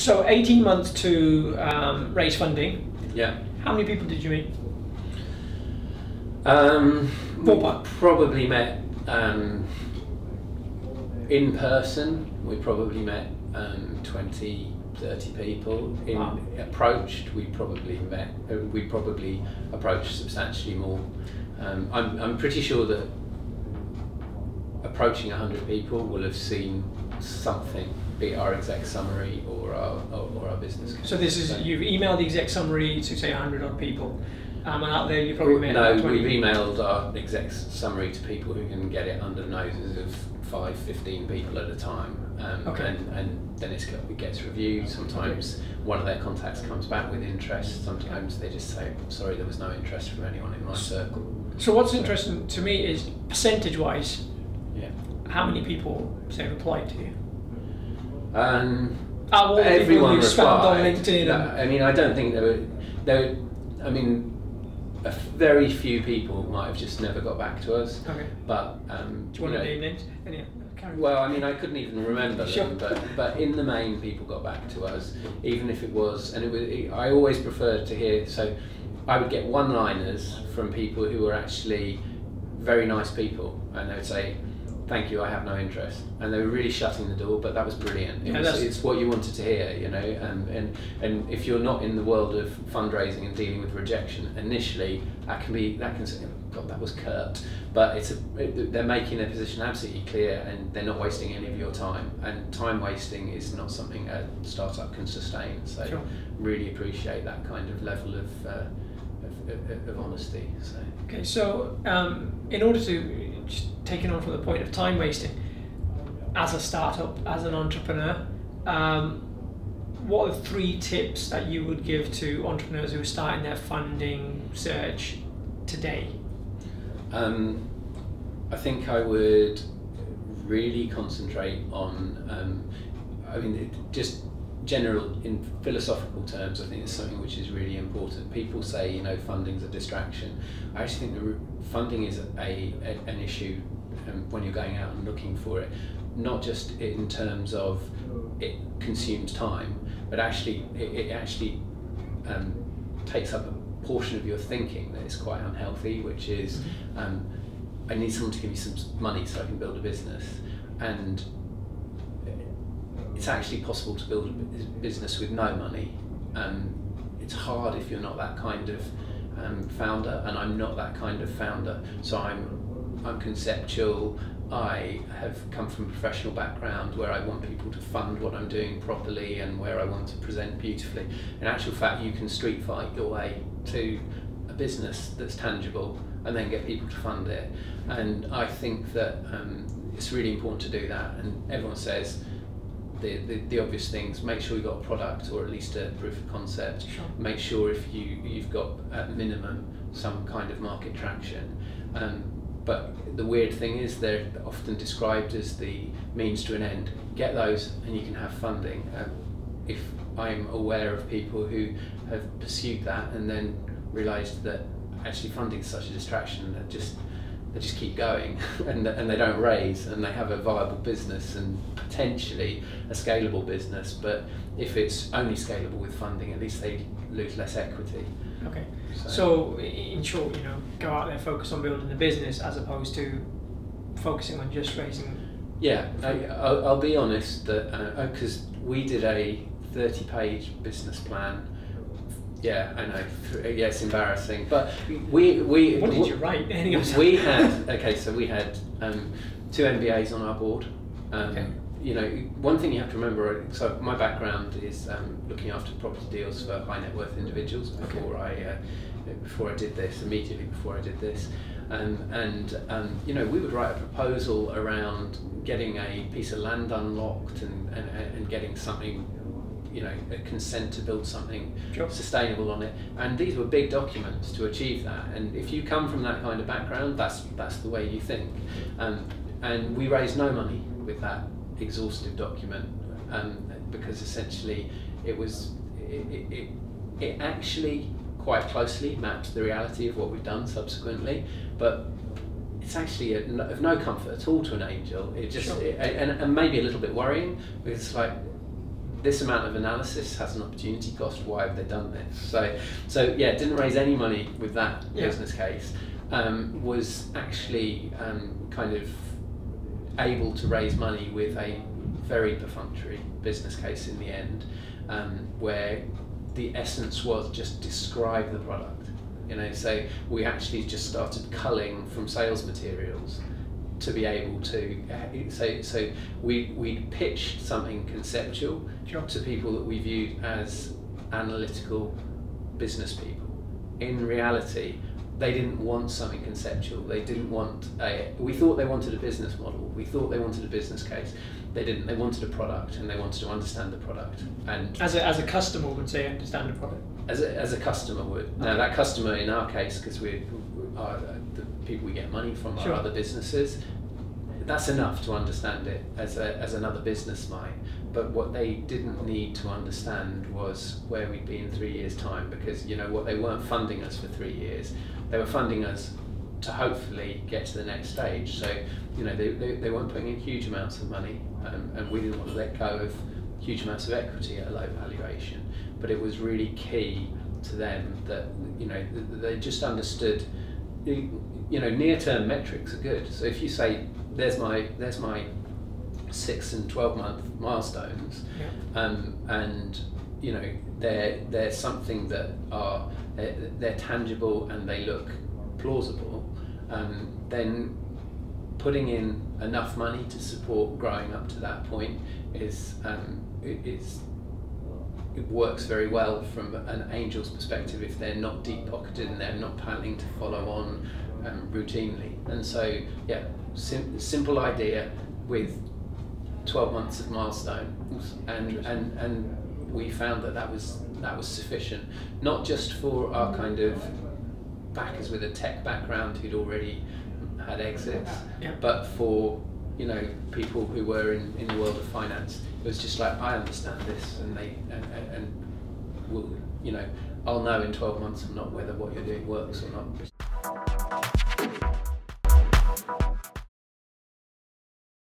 So 18 months to raise funding. Yeah. How many people did you meet? We probably met in person. We probably met 20, 30 people. Approached, we probably approached substantially more. I'm pretty sure that approaching 100 people will have seen something, be it our exec summary or our business case. So this is, you've emailed the exec summary to say 100 odd people, and out there you probably met No, 20. we've emailed our exec summary to people who can get it under the noses of 5, 15 people at a time. Okay. And then it gets reviewed. Sometimes one of their contacts comes back with interest. Sometimes they just say, sorry, there was no interest from anyone in my circle. So what's interesting to me is, percentage-wise, yeah, how many people say replied to you? Everyone who spammed on replied. LinkedIn. No, I mean, I don't think there were. I mean, very few people might have just never got back to us. Okay. But do you want to name names? Well, I mean, I couldn't even remember Sure. them, but in the main, people got back to us, even if it was, and it was. I always preferred to hear. So, I would get one-liners from people who were actually very nice people, and they would say, "Thank you, I have no interest," and they were really shutting the door. But that was brilliant. It's what you wanted to hear, you know. And if you're not in the world of fundraising and dealing with rejection initially, that can say, God, that was curt. But they're making their position absolutely clear, and they're not wasting any of your time. And time wasting is not something a startup can sustain. So sure. Really appreciate that kind of level of honesty. So. Okay, so in order to, just taking on from the point of time wasting, as a startup, as an entrepreneur, what are 3 tips that you would give to entrepreneurs who are starting their funding search today? I think I would really concentrate on, I mean, just general, in philosophical terms, I think it's something which is really important. People say, you know, funding's a distraction. I actually think funding is an issue when you're going out and looking for it, not just in terms of it consumes time, but actually it actually takes up a portion of your thinking that is quite unhealthy, which is I need someone to give me some money so I can build a business. And it's actually possible to build a business with no money. It's hard if you're not that kind of founder, and I'm not that kind of founder. So I'm conceptual. I have come from a professional background where I want people to fund what I'm doing properly and where I want to present beautifully. In actual fact, you can street fight your way to a business that's tangible and then get people to fund it. And I think that it's really important to do that. And everyone says the obvious things: make sure you've got a product or at least a proof of concept. Sure. Make sure if you've got at minimum some kind of market traction. But the weird thing is they're often described as the means to an end. Get those and you can have funding. If I'm aware of people who have pursued that and then realised that actually funding is such a distraction, they just keep going and they don't raise, and they have a viable business and potentially a scalable business, but if it's only scalable with funding, at least they lose less equity. Okay, so in short, you know, go out there, focus on building the business as opposed to focusing on just raising. Yeah, I'll be honest that because we did a 30-page business plan. Yeah, I know. Yeah, it's embarrassing, but we. What did you write? We had so we had 2 MBAs on our board. Okay. You know, one thing you have to remember. So my background is looking after property deals for high net worth individuals. Before I did this, immediately before I did this, you know, we would write a proposal around getting a piece of land unlocked and getting something, you know, a consent to build something sure. sustainable on it, and these were big documents to achieve that. And if you come from that kind of background, that's the way you think. And we raised no money with that exhaustive document because essentially it actually quite closely mapped the reality of what we've done subsequently, but it's actually of no comfort at all to an angel. It just sure. and maybe a little bit worrying, because it's like, this amount of analysis has an opportunity cost. Why have they done this? So yeah, didn't raise any money with that business case. Was actually kind of able to raise money with a very perfunctory business case in the end, where the essence was just describe the product. You know, so we actually just started culling from sales materials to be able to so we pitched something conceptual to people that we viewed as analytical business people. In reality, they didn't want something conceptual. They didn't want we thought they wanted a business model. We thought they wanted a business case. They didn't. They wanted a product, and they wanted to understand the product. And as a customer would say, understand the product. As a customer would. Okay. Now that customer in our case, because we are the people we get money from are other businesses. That's enough to understand it as another business might. But what they didn't need to understand was where we'd be in 3 years' time, because you know what, they weren't funding us for 3 years. They were funding us to hopefully get to the next stage. So you know they weren't putting in huge amounts of money, and we didn't want to let go of huge amounts of equity at a low valuation. But it was really key to them that you know they just understood. You know, near-term metrics are good. So if you say there's my 6 and 12-month milestones, and you know they're something that are they're tangible and they look plausible, then putting in enough money to support growing up to that point is it works very well from an angel's perspective if they're not deep-pocketed and they're not planning to follow on routinely. And so yeah, simple idea with 12 months of milestones, and we found that was sufficient, not just for our kind of backers with a tech background who'd already had exits, but for you know people who were in the world of finance. It was just like, I understand this, and will, you know, I'll know in 12 months or not whether what you're doing works or not.